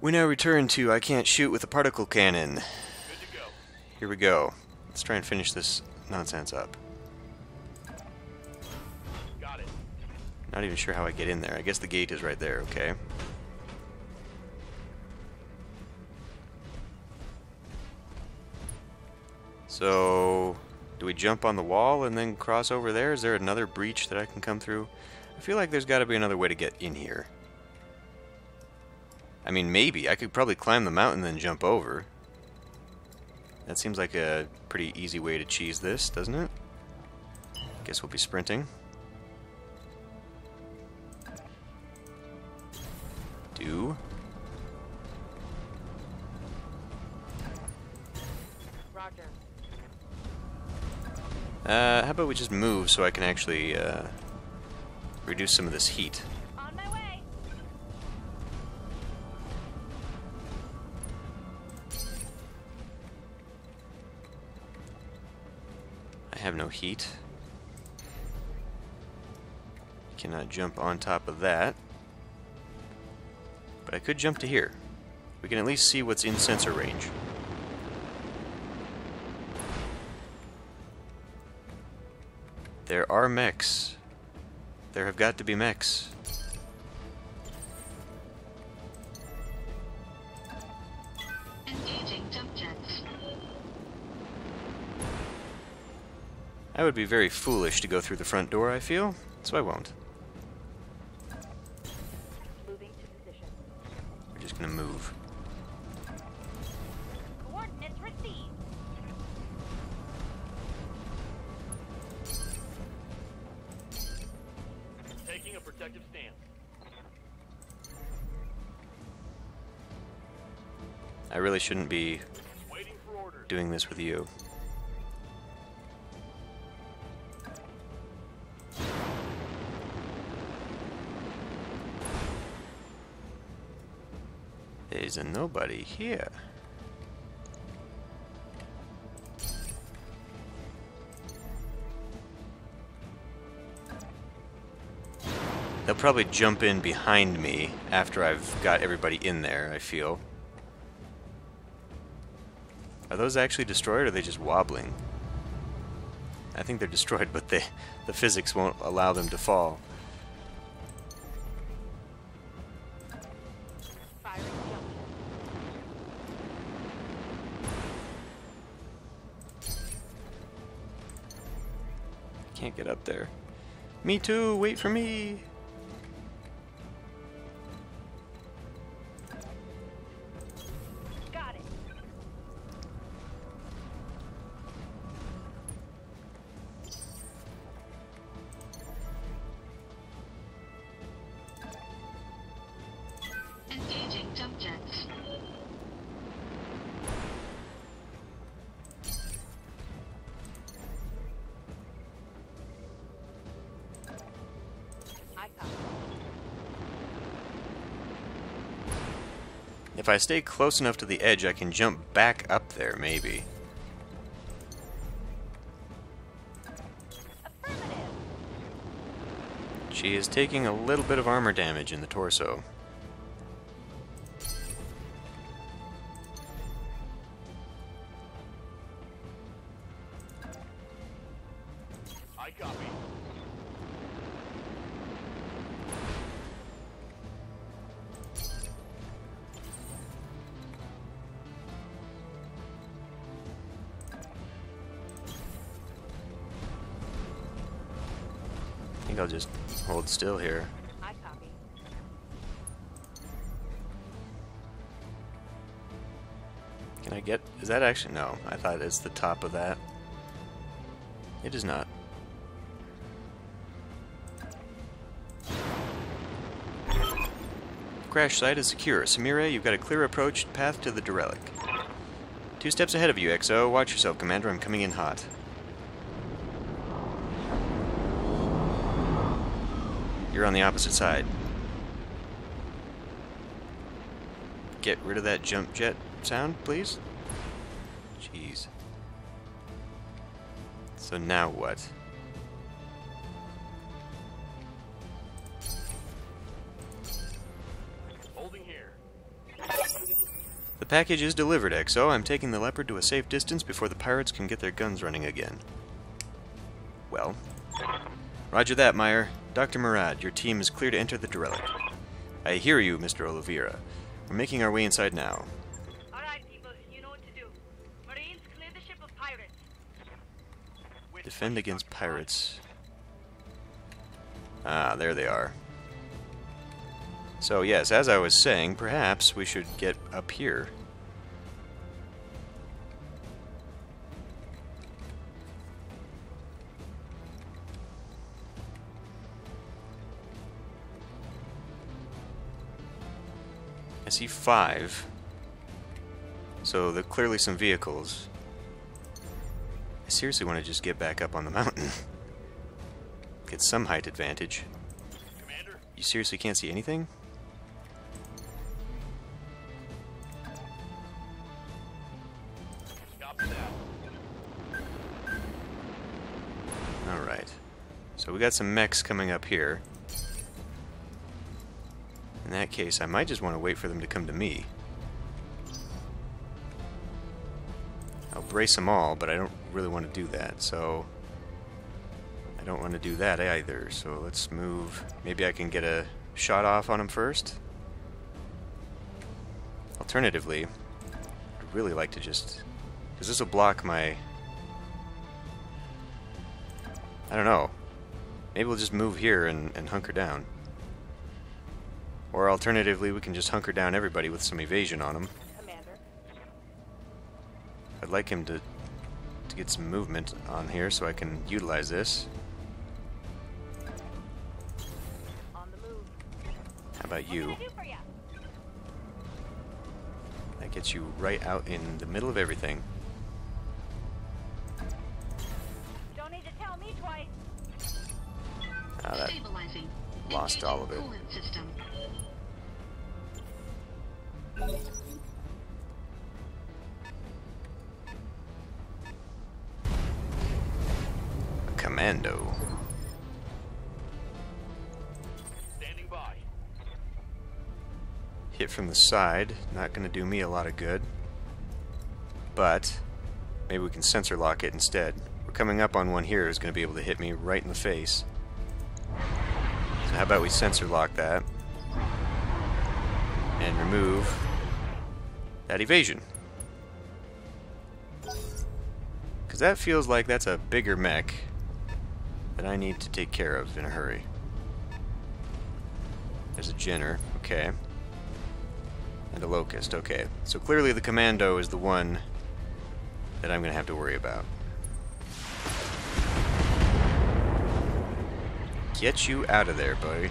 We now return to I can't shoot with a particle cannon. Good to go. Here we go. Let's try and finish this nonsense up. Got it. Not even sure how I get in there. I guess the gate is right there, okay. So, do we jump on the wall and then cross over there? Is there another breach that I can come through? I feel like there's got to be another way to get in here. I mean, maybe. I could probably climb the mountain and then jump over. That seems like a pretty easy way to cheese this, doesn't it? Guess we'll be sprinting. Do. Roger. How about we just move so I can actually reduce some of this heat? On my way. I have no heat. Cannot jump on top of that. But I could jump to here. We can at least see what's in sensor range. There are mechs. There have got to be mechs. Engaging jump jets. I would be very foolish to go through the front door, I feel, so I won't. Moving to position. We're just gonna move. Coordinates received. Taking a protective stance. I really shouldn't be Waiting for orders. doing this with you. There's a nobody here. They'll probably jump in behind me after I've got everybody in there, I feel. Are those actually destroyed, or are they just wobbling? I think they're destroyed, but the physics won't allow them to fall. Firing jump jet. Can't get up there. Me too, wait for me! Got it. Engaging jump jets. I copy. If I stay close enough to the edge, I can jump back up there, maybe. Affirmative. She is taking a little bit of armor damage in the torso. I copy. I think I'll just hold still here. I copy. Can I get... is that actually... no, I thought it's the top of that. It is not. Crash site is secure. Samira, you've got a clear approach path to the derelict. 2 steps ahead of you, XO. Watch yourself, Commander. I'm coming in hot. You're on the opposite side. Get rid of that jump jet sound, please. Jeez. So now what? Holding here. The package is delivered, XO. I'm taking the Leopard to a safe distance before the pirates can get their guns running again. Well. Roger that, Meyer. Dr. Murad, your team is clear to enter the derelict. I hear you, Mr. Oliveira. We're making our way inside now. Alright, people, you know what to do. Marines, clear the ship of pirates. Defend against pirates. Ah, there they are. So yes, as I was saying, perhaps we should get up here. I see 5. So there are clearly some vehicles. I seriously want to just get back up on the mountain. Get some height advantage. Commander, You seriously can't see anything? copy that. Alright. So we got some mechs coming up here. In that case, I might just want to wait for them to come to me. I'll brace them all, but I don't really want to do that, so... I don't want to do that either, so let's move... Maybe I can get a shot off on them first? Alternatively, I'd really like to just... Because this will block my... I don't know. Maybe we'll just move here and hunker down. Or alternatively, we can just hunker down everybody with some evasion on them. Commander. I'd like him to get some movement on here so I can utilize this. On the move. How about you? What can I do for ya? That gets you right out in the middle of everything. Don't need to tell me twice. Ah, that Stabilizing. lost all of it. Coolant system. A commando. Standing by. Hit from the side, not going to do me a lot of good. But maybe we can sensor lock it instead. We're coming up on one here who's going to be able to hit me right in the face. So how about we sensor lock that and remove that evasion. Because that feels like that's a bigger mech that I need to take care of in a hurry. There's a Jenner, okay. And a Locust, okay. So clearly the Commando is the one that I'm going to have to worry about. Get you out of there, buddy.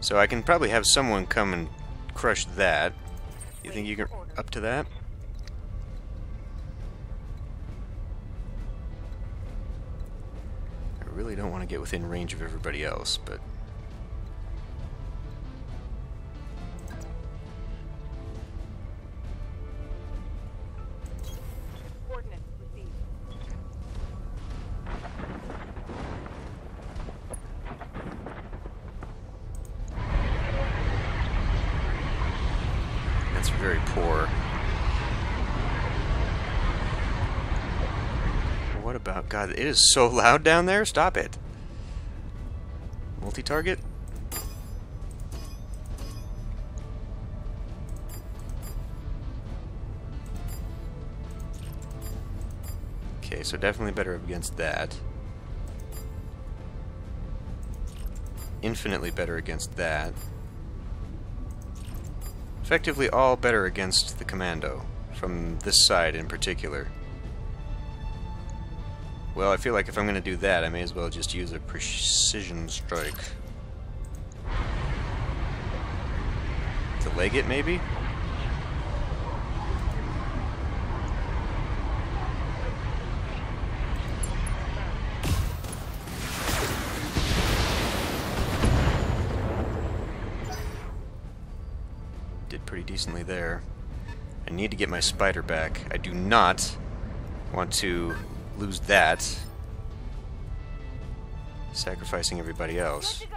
So I can probably have someone come and crush that. You think you can up to that? I really don't want to get within range of everybody else, but... Coordinates received. That's very poor. What about... God, it is so loud down there? Stop it. Multi-target? Okay, so definitely better against that. Infinitely better against that. Effectively all better against the Commando, from this side in particular. Well, I feel like if I'm going to do that, I may as well just use a precision strike. To leg it, maybe? Did pretty decently there. I need to get my spider back. I do not want to lose that. Sacrificing everybody Good else. to go.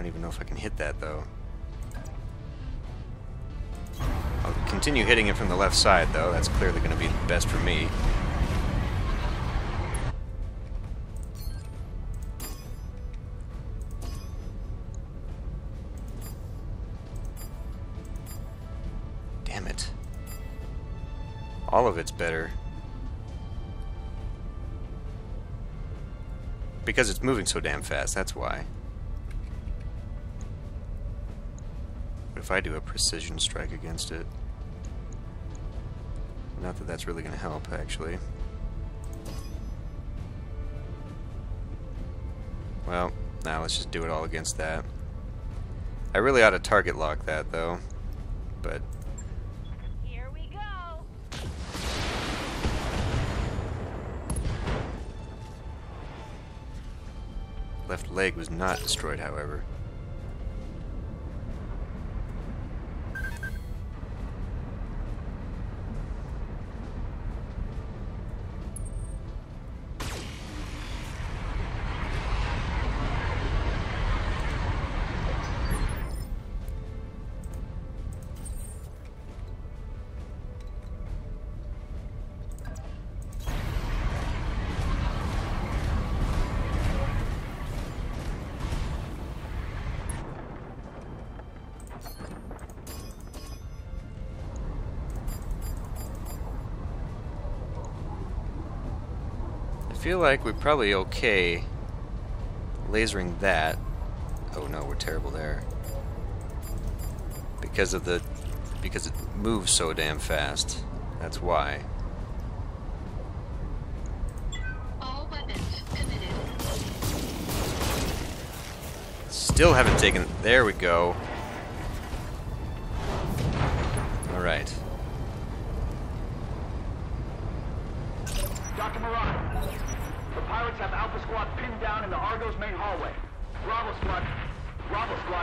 don't even know if I can hit that, though. I'll continue hitting it from the left side, though. That's clearly going to be best for me. Damn it. All of it's better. Because it's moving so damn fast, that's why. What if I do a precision strike against it? Not that that's really going to help, actually. Well, now let's just do it all against that. I really ought to target lock that, though. But Here we go. left leg was not destroyed, however. I feel like we're probably okay lasering that. Oh no, we're terrible there. Because it moves so damn fast. That's why. All weapons committed. Still haven't taken. There we go. Alright. Dr. Murad, the pirates have Alpha Squad pinned down in the Argo's main hallway. Bravo Squad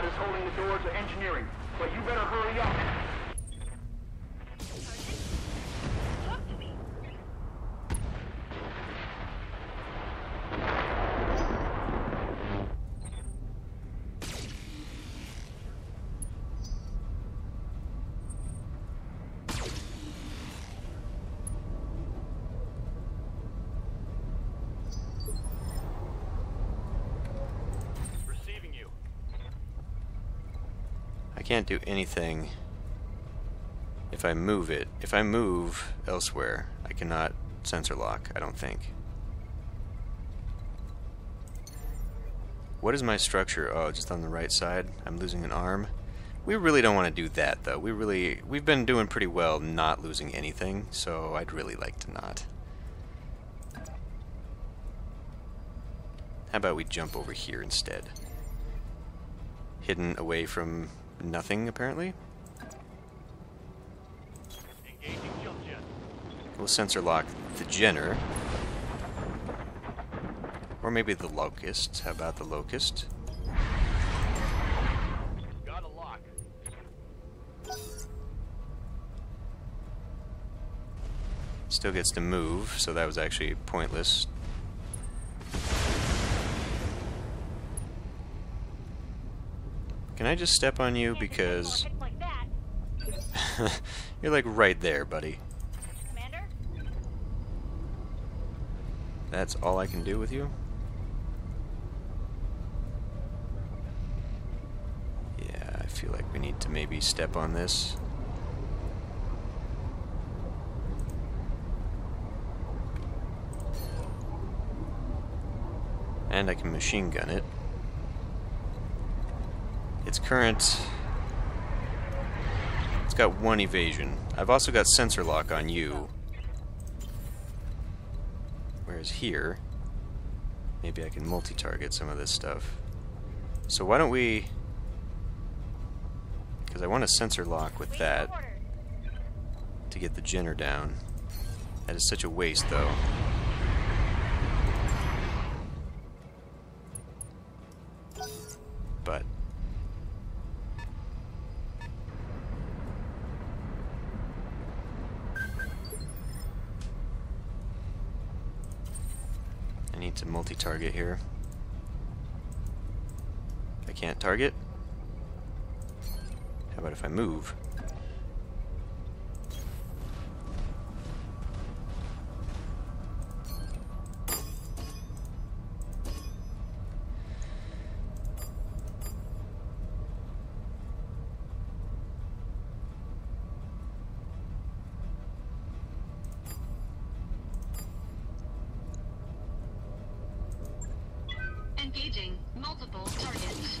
is holding the door to engineering, but you better hurry up. Talk to me. Receiving you. I can't do anything if I move it. If I move elsewhere, I cannot sensor lock, I don't think. What is my structure? Oh, just on the right side. I'm losing an arm. We really don't want to do that, though. We've been doing pretty well not losing anything, so I'd really like to not. How about we jump over here instead? Hidden away from nothing, apparently. Engaging jump jet. We'll sensor lock the Jenner. Or maybe the Locust. How about the Locust? Got a lock. Still gets to move, so that was actually pointless. Can I just step on you because Can't take more hits like that. you're like right there, buddy. Commander? That's all I can do with you? Yeah, I feel like we need to maybe step on this. And I can machine gun it. Its current... It's got 1 evasion. I've also got sensor lock on you. Whereas here, maybe I can multi-target some of this stuff. So why don't we... Because I want to sensor lock with that to get the Jenner down. That is such a waste, though. But I need to multi-target here. I can't target? How about if I move? Engaging multiple targets.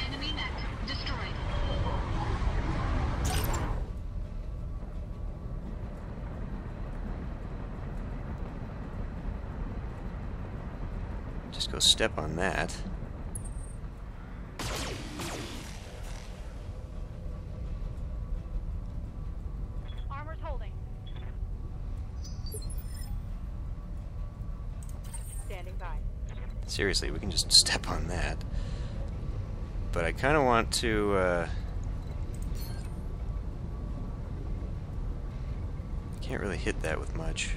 Enemy mech destroyed. Just go step on that. Armor's holding. Standing by. Seriously, we can just step on that. But I kind of want to, can't really hit that with much.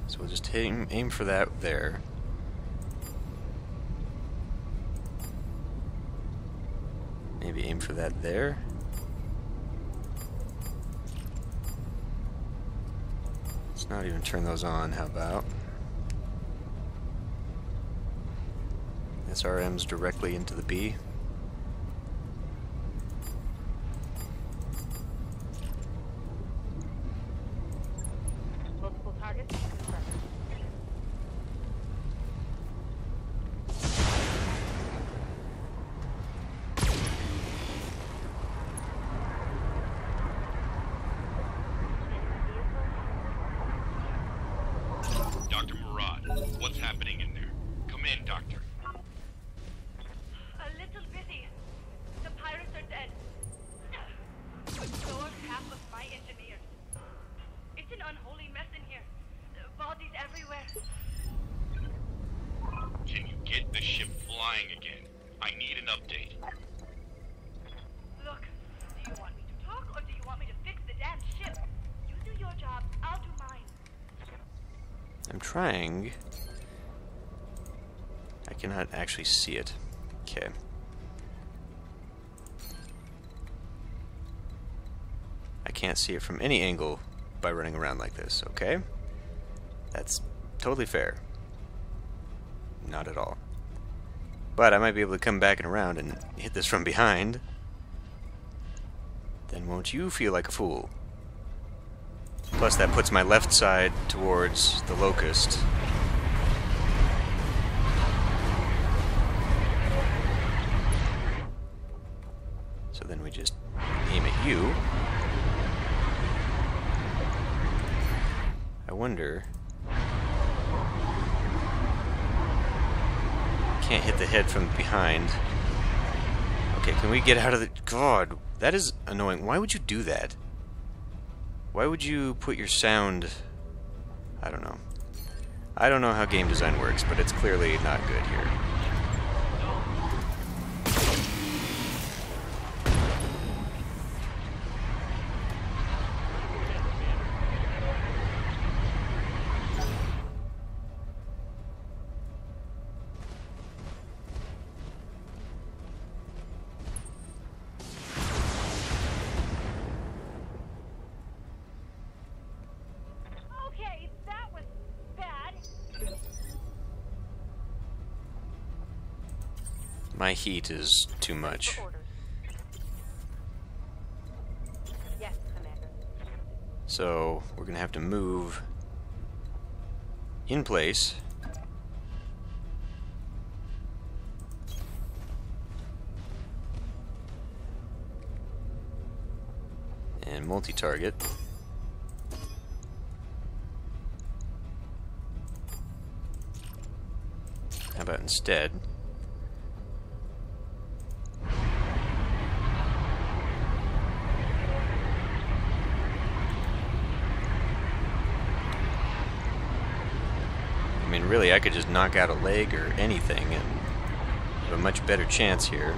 So we'll just aim for that there. Maybe aim for that there. Let's not even turn those on, how about? SRMs directly into the B. Multiple targets. Confirmed. Dr. Murad, what's happening in there? Come in, Doctor. A little busy. The pirates are dead. But so are half of my engineers. It's an unholy mess in here. Bodies everywhere. Can you get the ship flying again? I need an update. Look, do you want me to talk or do you want me to fix the damn ship? You do your job, I'll do mine. I'm trying. I cannot actually see it. Okay. I can't see it from any angle by running around like this, okay? That's totally fair. Not at all. But I might be able to come back and around and hit this from behind. Then won't you feel like a fool? Plus that puts my left side towards the locust. So then we just aim at you. I wonder... Can't hit the head from behind. Okay, can we get out of the... God, that is annoying. Why would you do that? Why would you put your sound... I don't know. I don't know how game design works, but it's clearly not good here. Okay, that was bad. My heat is too much. For orders. Yes, Commander. So we're gonna have to move in place. And multi-target. How about instead? I mean, really, I could just knock out a leg or anything and have a much better chance here.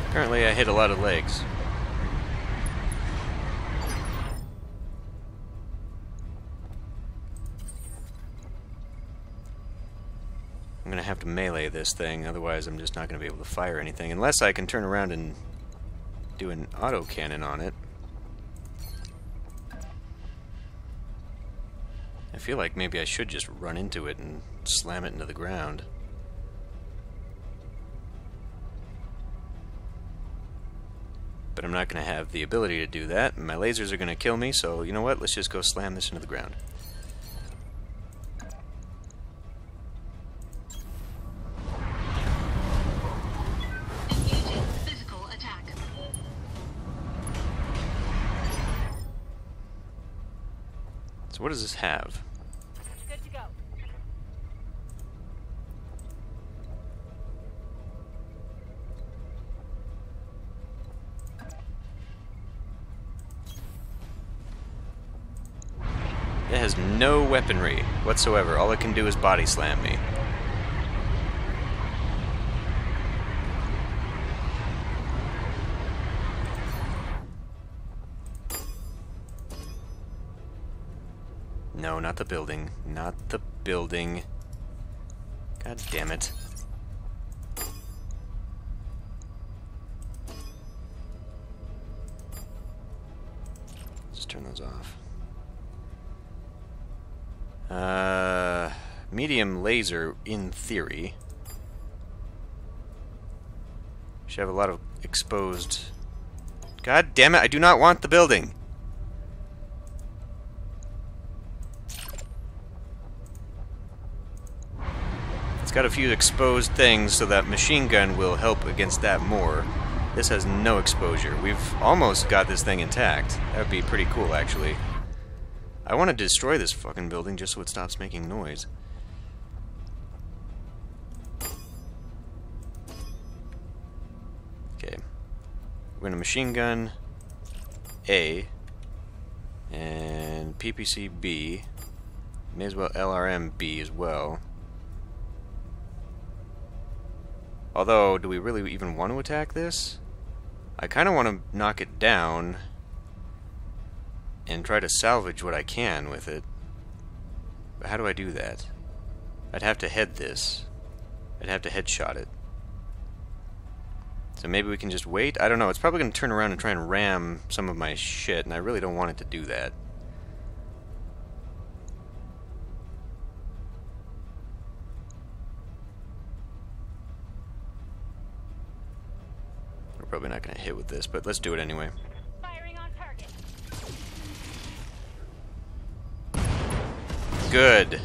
Apparently I hit a lot of legs. I'm gonna have to melee this thing, otherwise I'm just not gonna be able to fire anything, unless I can turn around and do an autocannon on it. I feel like maybe I should just run into it and slam it into the ground. But I'm not going to have the ability to do that, and my lasers are going to kill me, so you know what? Let's just go slam this into the ground. Engaging physical attack. So what does this have? Good to go. It has no weaponry whatsoever. All it can do is body slam me. No, not the building. Not the building. God damn it. Just turn those off. Medium laser, in theory, should have a lot of exposed... God damn it, I do not want the building! It's got a few exposed things, so that machine gun will help against that more. This has no exposure. We've almost got this thing intact. That would be pretty cool, actually. I want to destroy this fucking building just so it stops making noise. Okay. We're going to machine gun A and PPC B. May as well LRM B as well. Although, do we really even want to attack this? I kind of want to knock it down and try to salvage what I can with it. But how do I do that? I'd have to head this. I'd have to headshot it. So maybe we can just wait? I don't know. It's probably going to turn around and try and ram some of my shit, and I really don't want it to do that. We're probably not going to hit with this, but let's do it anyway. Firing on target. Good.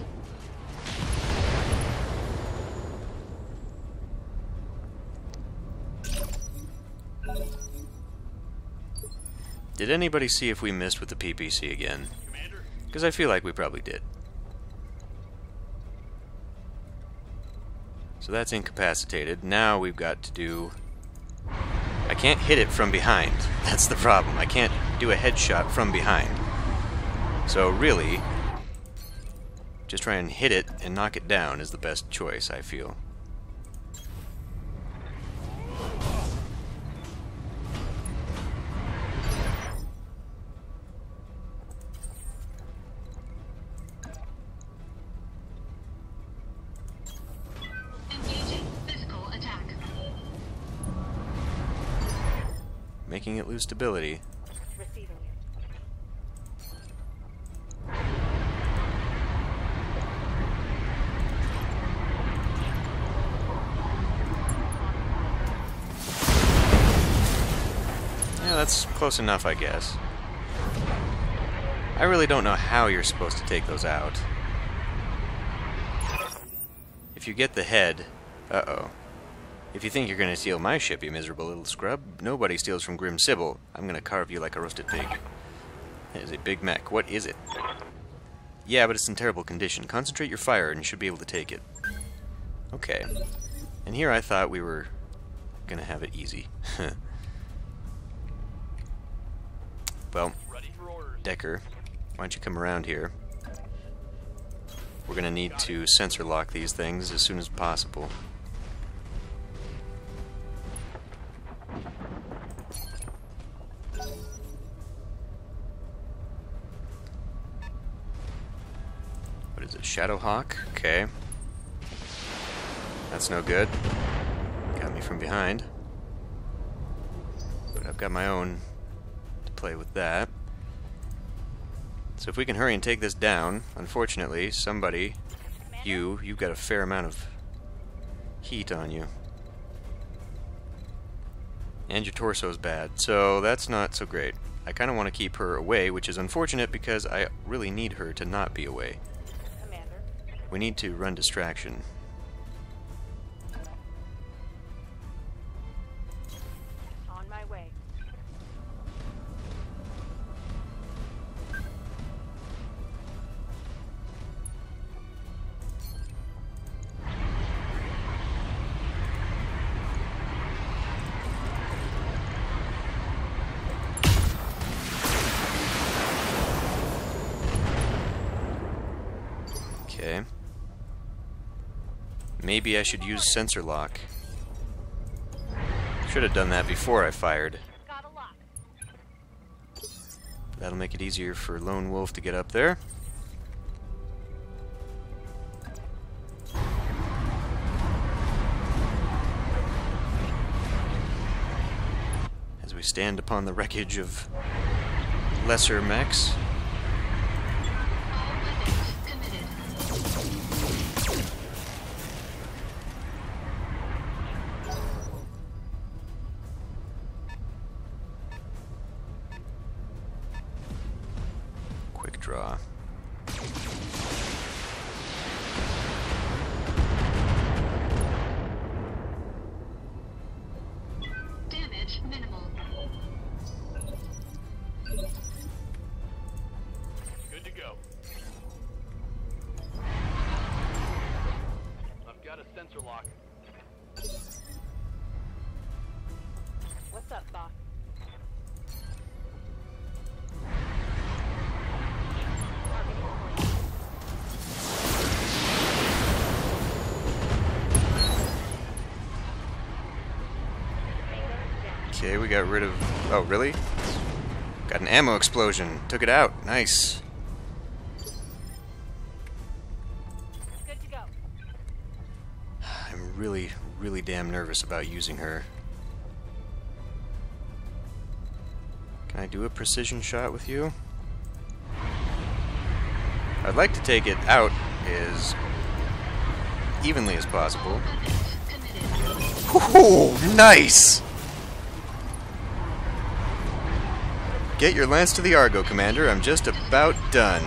Did anybody see if we missed with the PPC again? Because I feel like we probably did. So that's incapacitated. Now we've got to do... I can't hit it from behind. That's the problem. I can't do a headshot from behind. So really, just try and hit it and knock it down is the best choice, I feel. Engaging physical attack. Making it lose stability. Receiving. Yeah, that's close enough, I guess. I really don't know how you're supposed to take those out. If you get the head... Uh-oh. If you think you're gonna steal my ship, you miserable little scrub, nobody steals from Grim Sybil. I'm gonna carve you like a roasted pig. That is a big mech. What is it? Yeah, but it's in terrible condition. Concentrate your fire and you should be able to take it. Okay. And here I thought we were gonna have it easy. Well, Decker, why don't you come around here? We're gonna need to sensor lock these things as soon as possible. What is it? Shadowhawk? Okay. That's no good. Got me from behind. But I've got my own to play with that. So if we can hurry and take this down, unfortunately, somebody, you've got a fair amount of heat on you. And your torso's bad, so that's not so great. I kind of want to keep her away, which is unfortunate because I really need her to not be away. Commander. We need to run distraction. On my way. Okay. Maybe I should use sensor lock. Should have done that before I fired. Got a lock. That'll make it easier for Lone Wolf to get up there. As we stand upon the wreckage of lesser mechs. All weapons committed. Quick draw. Damage minimal. Good to go. I've got a sensor lock. What's up, boss? Okay, we got rid of... Oh, really? Got an ammo explosion. Took it out. Nice. Good to go. I'm really, really damn nervous about using her. Can I do a precision shot with you? I'd like to take it out as evenly as possible. Weapons committed. Ooh, nice! Get your lance to the Argo, Commander. I'm just about done.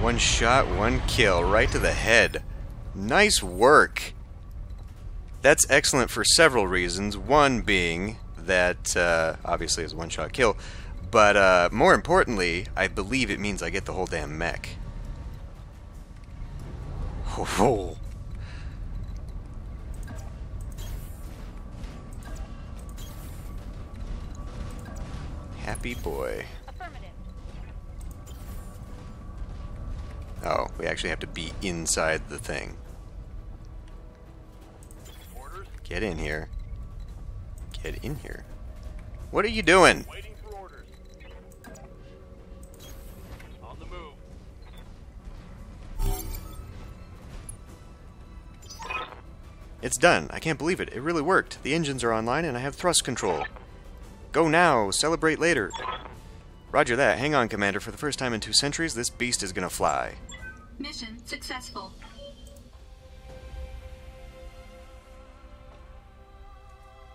One shot, one kill, right to the head. Nice work. That's excellent for several reasons. One being that, obviously, it's a one-shot kill. But, more importantly, I believe it means I get the whole damn mech. Oh. Happy boy. Affirmative. Oh, we actually have to be inside the thing. Orders? Get in here. Get in here. What are you doing? Waiting for orders. On the move. It's done. I can't believe it. It really worked. The engines are online and I have thrust control. Go now. Celebrate later. Roger that. Hang on, Commander. For the first time in 2 centuries, this beast is gonna fly. Mission successful.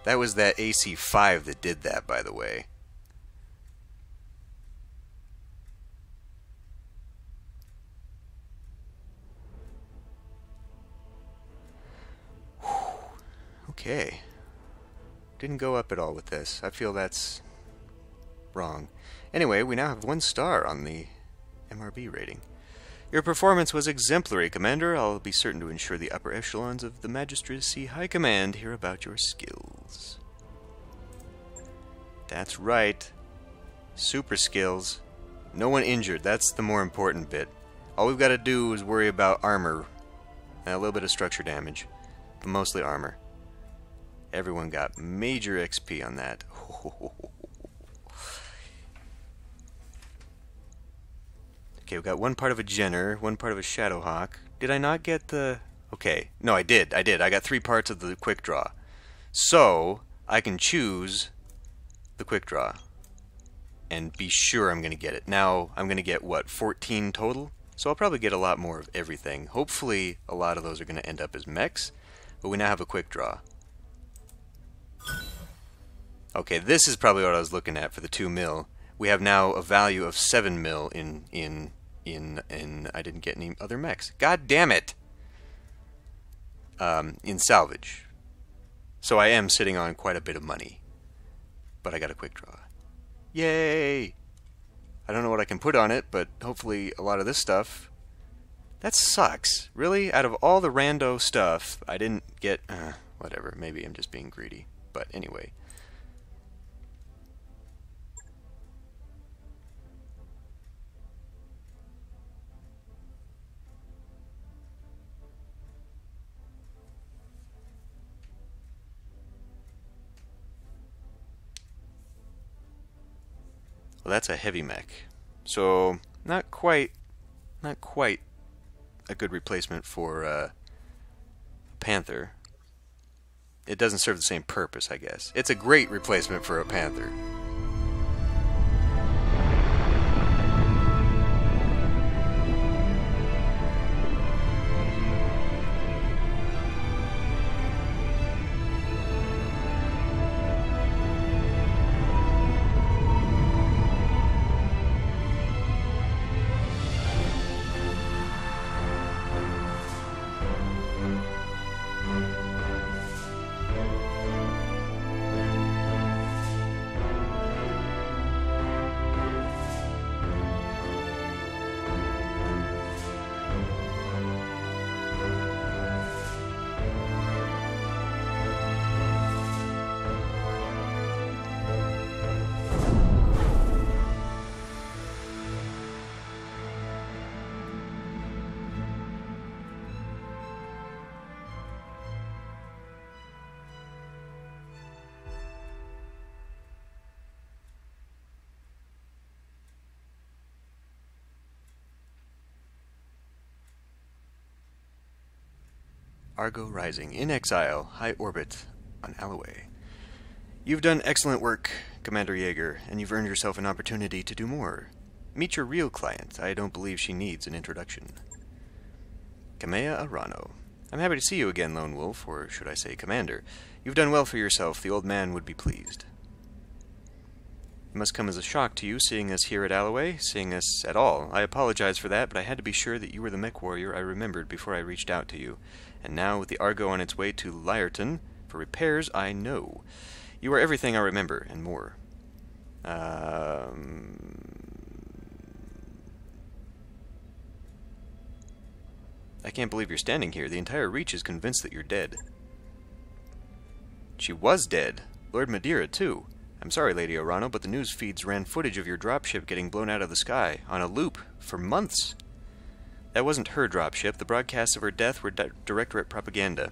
That was that AC-5 that did that, by the way. Okay. Didn't go up at all with this. I feel that's wrong. Anyway, we now have 1 star on the MRB rating. Your performance was exemplary, Commander. I'll be certain to ensure the upper echelons of the Magistracy High Command hear about your skills. That's right. Super skills. No one injured. That's the more important bit. All we've got to do is worry about armor. And a little bit of structure damage. But mostly armor. Everyone got major XP on that. Okay, we got one part of a Jenner, one part of a Shadowhawk. Did I not get the... Okay, no, I did. I got 3 parts of the quick draw. So, I can choose the quick draw. And be sure I'm going to get it. Now, I'm going to get, what, 14 total? So I'll probably get a lot more of everything. Hopefully, a lot of those are going to end up as mechs. But we now have a quick draw. Okay, this is probably what I was looking at for the 2 mil. We have now a value of 7 mil in I didn't get any other mechs. God damn it! In salvage. So I am sitting on quite a bit of money. But I got a quick draw. Yay! I don't know what I can put on it, but hopefully a lot of this stuff... That sucks. Really? Out of all the rando stuff, I didn't get... whatever, maybe I'm just being greedy. But anyway... Well, that's a heavy mech. So, not quite a good replacement for a Panther. It doesn't serve the same purpose, I guess. It's a great replacement for a Panther. Argo Rising, in exile, high orbit, on Alloway. You've done excellent work, Commander Yeager, and you've earned yourself an opportunity to do more. Meet your real client. I don't believe she needs an introduction. Kamea Arano. I'm happy to see you again, Lone Wolf, or should I say Commander. You've done well for yourself. The old man would be pleased. It must come as a shock to you seeing us here at Alloway, seeing us at all. I apologize for that, but I had to be sure that you were the mech warrior I remembered before I reached out to you. And now, with the Argo on its way to Lyerton for repairs, I know. You are everything I remember, and more. I can't believe you're standing here. The entire Reach is convinced that you're dead. She was dead. Lord Madeira, too. I'm sorry, Lady Orano, but the news feeds ran footage of your dropship getting blown out of the sky, on a loop, for months. That wasn't her dropship. The broadcasts of her death were Directorate propaganda.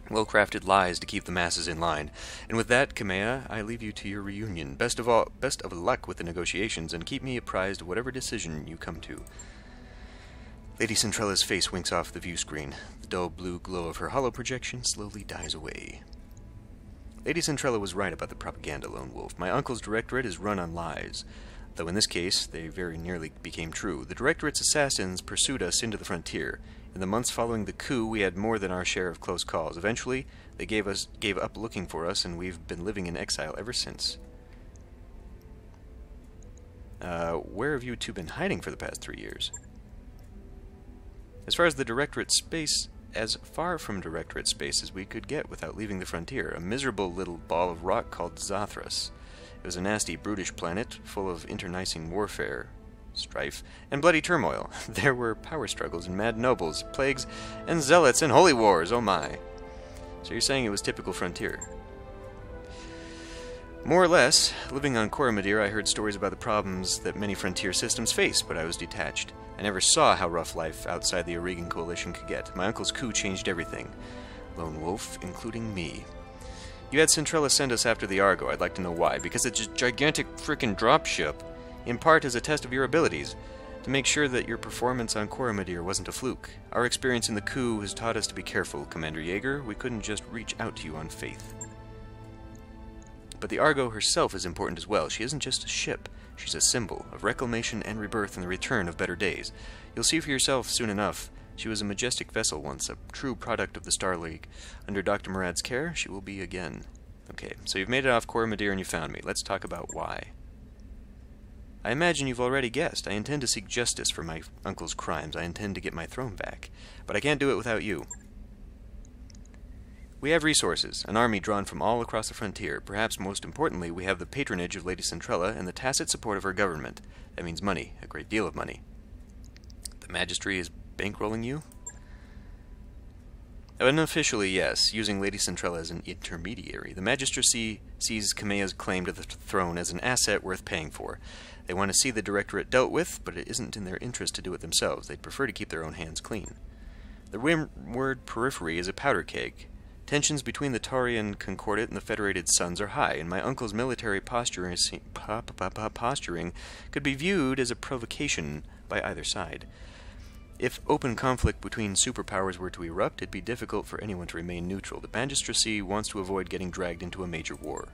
Well-crafted lies to keep the masses in line. And with that, Kamea, I leave you to your reunion. Best of luck with the negotiations, and keep me apprised of whatever decision you come to. Lady Centrella's face winks off the view screen. The dull blue glow of her hollow projection slowly dies away. Lady Centrella was right about the propaganda, Lone Wolf. My uncle's directorate is run on lies. Though in this case, they very nearly became true. The directorate's assassins pursued us into the frontier. In the months following the coup, we had more than our share of close calls. Eventually, they gave up looking for us, and we've been living in exile ever since. Where have you two been hiding for the past 3 years? As far from Directorate space as we could get without leaving the frontier, a miserable little ball of rock called Zathras. It was a nasty, brutish planet, full of internecine warfare. strife, and bloody turmoil. There were power struggles and mad nobles, plagues, and zealots, and holy wars, oh my. So you're saying it was typical frontier. More or less, living on Coromadir, I heard stories about the problems that many frontier systems face, but I was detached. I never saw how rough life outside the Oregon Coalition could get. My uncle's coup changed everything. Lone Wolf, including me. You had Centrella send us after the Argo. I'd like to know why. Because it's a gigantic frickin' dropship. In part as a test of your abilities. To make sure that your performance on Coromadir wasn't a fluke. Our experience in the coup has taught us to be careful, Commander Yeager. We couldn't just reach out to you on faith. But the Argo herself is important as well. She isn't just a ship. She's a symbol of reclamation and rebirth and the return of better days. You'll see for yourself soon enough. She was a majestic vessel once, a true product of the Star League. Under Dr. Murad's care, she will be again. Okay, so you've made it off Coromadir and you found me. Let's talk about why. I imagine you've already guessed. I intend to seek justice for my uncle's crimes. I intend to get my throne back. But I can't do it without you. We have resources, an army drawn from all across the frontier. Perhaps most importantly, we have the patronage of Lady Centrella and the tacit support of her government. That means money, a great deal of money. The Magistry is bankrolling you? Unofficially, yes, using Lady Centrella as an intermediary. The Magistracy sees Kamea's claim to the throne as an asset worth paying for. They want to see the Directorate dealt with, but it isn't in their interest to do it themselves. They'd prefer to keep their own hands clean. The word periphery is a powder keg. Tensions between the Taurian Concordat and the Federated Suns are high, and my uncle's military posturing could be viewed as a provocation by either side. If open conflict between superpowers were to erupt, it'd be difficult for anyone to remain neutral. The Magistracy wants to avoid getting dragged into a major war.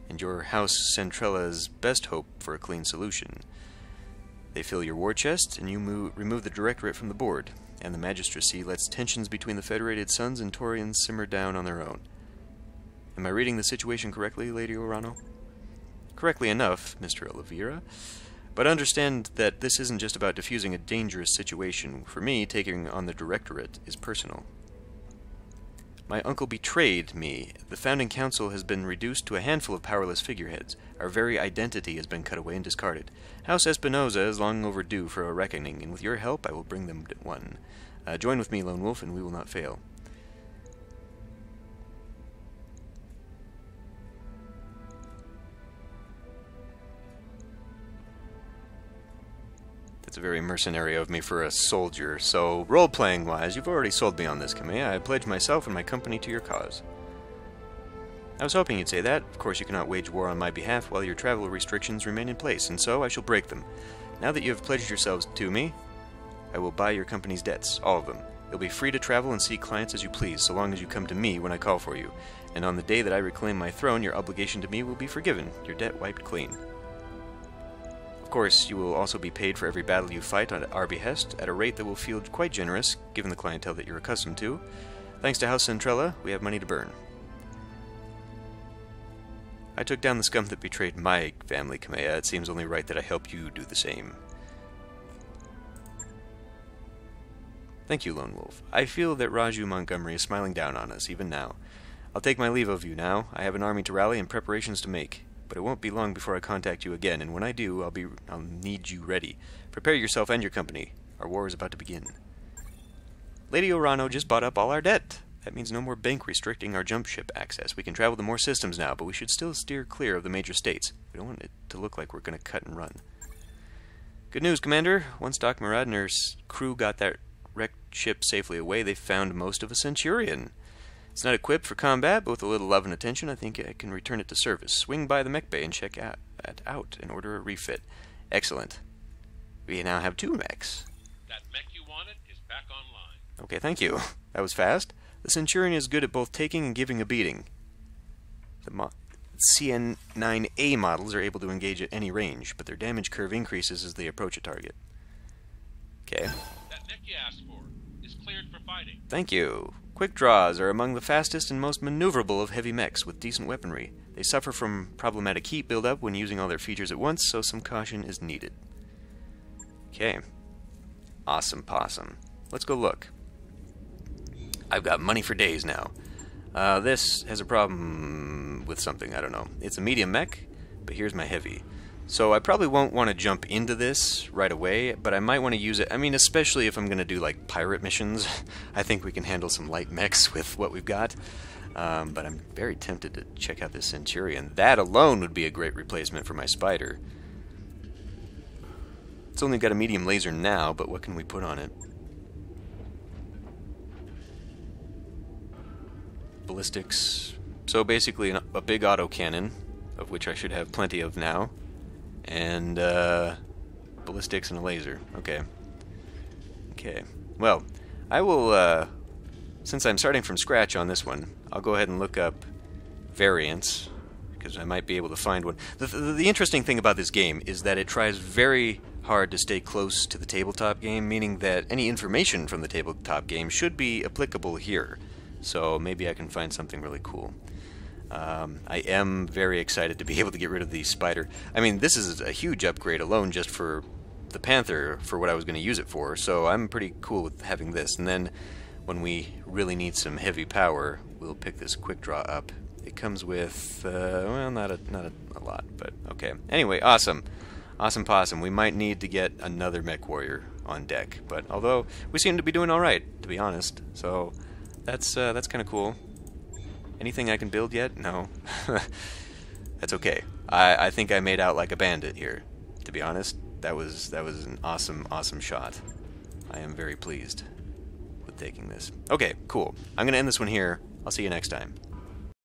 And your House Centrella's best hope for a clean solution. They fill your war chest, and you remove the Directorate from the board. And the Magistracy lets tensions between the Federated Suns and Taurians simmer down on their own. Am I reading the situation correctly, Lady Orano? Correctly enough, Mr. Oliveira. But understand that this isn't just about diffusing a dangerous situation. For me, taking on the Directorate is personal. My uncle betrayed me. The Founding Council has been reduced to a handful of powerless figureheads. Our very identity has been cut away and discarded. House Espinoza is long overdue for a reckoning, and with your help I will bring them one. Join with me, Lone Wolf, and we will not fail. That's very mercenary of me for a soldier, so role-playing wise, you've already sold me on this, Kamea. I pledge myself and my company to your cause. I was hoping you'd say that. Of course, you cannot wage war on my behalf while your travel restrictions remain in place, and so I shall break them. Now that you have pledged yourselves to me, I will buy your company's debts, all of them. You'll be free to travel and see clients as you please, so long as you come to me when I call for you. And on the day that I reclaim my throne, your obligation to me will be forgiven, your debt wiped clean. Of course, you will also be paid for every battle you fight at our behest, at a rate that will feel quite generous, given the clientele that you're accustomed to. Thanks to House Centrella, we have money to burn. I took down the scum that betrayed my family, Kamea. It seems only right that I help you do the same. Thank you, Lone Wolf. I feel that Raju Montgomery is smiling down on us, even now. I'll take my leave of you now. I have an army to rally and preparations to make. But it won't be long before I contact you again, and when I do, I'll need you ready. Prepare yourself and your company. Our war is about to begin. Lady Orano just bought up all our debt. That means no more bank restricting our jump ship access. We can travel to more systems now, but we should still steer clear of the major states. We don't want it to look like we're going to cut and run. Good news, Commander. Once Doc Murad and her crew got that wrecked ship safely away, they found most of a Centurion. It's not equipped for combat, but with a little love and attention, I think I can return it to service. Swing by the mech bay and check it out and order a refit. Excellent. We now have 2 mechs. That mech you wanted is back online. Okay, thank you. That was fast. The Centurion is good at both taking and giving a beating. The CN-9A models are able to engage at any range, but their damage curve increases as they approach a target. Okay. That mech you asked for is cleared for fighting. Thank you. Quick draws are among the fastest and most maneuverable of heavy mechs with decent weaponry. They suffer from problematic heat buildup when using all their features at once, so some caution is needed. Okay. Awesome possum. Let's go look. I've got money for days now. This has a problem with something, I don't know. It's a medium mech, but here's my heavy. So I probably won't want to jump into this right away, but I might want to use it. I mean, especially if I'm going to do like pirate missions. I think we can handle some light mechs with what we've got. But I'm very tempted to check out this Centurion. That alone would be a great replacement for my Spider. It's only got a medium laser now, but what can we put on it? Ballistics. So basically a big autocannon, of which I should have plenty of now. And ballistics and a laser. Okay. Okay. Well, I will, since I'm starting from scratch on this one, I'll go ahead and look up variants, because I might be able to find one. The interesting thing about this game is that it tries very hard to stay close to the tabletop game, meaning that any information from the tabletop game should be applicable here. So maybe I can find something really cool. I am very excited to be able to get rid of the Spider. I mean, this is a huge upgrade alone just for the Panther, for what I was going to use it for, so I'm pretty cool with having this. And then when we really need some heavy power, we'll pick this quick draw up. It comes with, well, not a lot, but okay. Anyway, awesome. Awesome possum. We might need to get another MechWarrior on deck, but although we seem to be doing alright, to be honest, so that's kind of cool. Anything I can build yet? No. That's okay. I think I made out like a bandit here, to be honest. That was an awesome shot. I am very pleased with taking this. Okay, cool. I'm going to end this one here. I'll see you next time.